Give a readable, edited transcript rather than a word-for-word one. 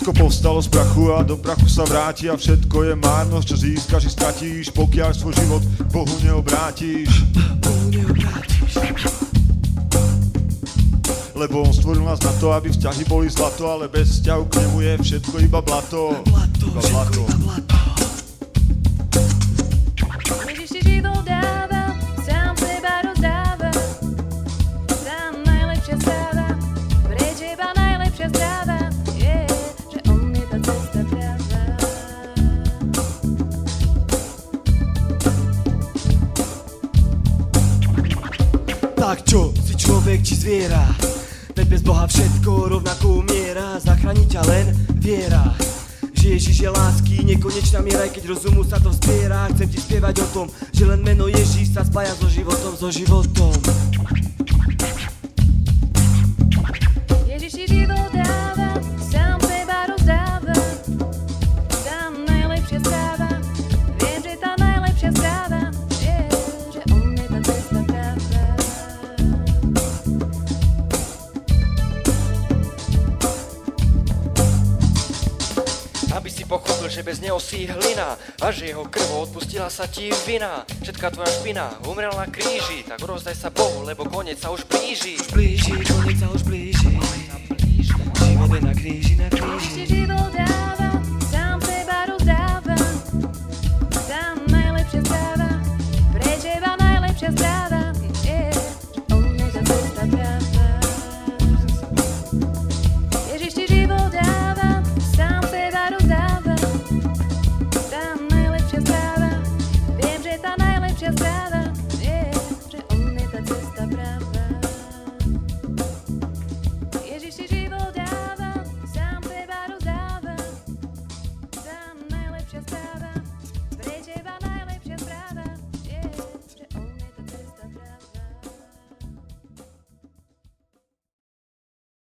Všetko povstalo z prachu a do prachu sa vráti a všetko je márnosť, čo získaš i stratíš, pokiaľ svoj život Bohu neobrátiš. Lebo on stvoril nás na to, aby vzťahy boli zlato, ale bez vzťahu k nemu je všetko iba blato. Iba blato. Ježiš ti život dáva, sám seba rozdáva, sám najlepšia správa, pre teba najlepšia správa je, že on je tá cesta práva. Tak čo, si človek či zviera? Veď bez Boha všetko rovnako umiera, zachráni ťa len viera. Že Ježiš je lásky, nekonečná miera, aj keď rozumu sa to vzbiera. Chcem ti spievať o tom, že len meno Ježiš sa spája so životom, so životom. Ježiš ti život dáva, sám seba rozdáva, sám najlepšia správa, viem, že tá najlepšia správa je, že on je tá cesta práva. Aby si pochopil, že bez neho si hlina a že jeho krvou odpustila sa ti vina. Všetká tvoja špina umrel na kríži, tak rozdaj sa Bohu, lebo koniec sa už blíži. Koniec sa už blíži. Život je na kríži, na Ježiš kríži. ti život dáva, sám seba rozdáva, sám najlepšia správa, pre teba najlepšia správa je, že on je tá cesta práva. Ježiš ti život dáva, sám seba rozdáva, sám najlepšia správa, viem, že tá najlepšia správa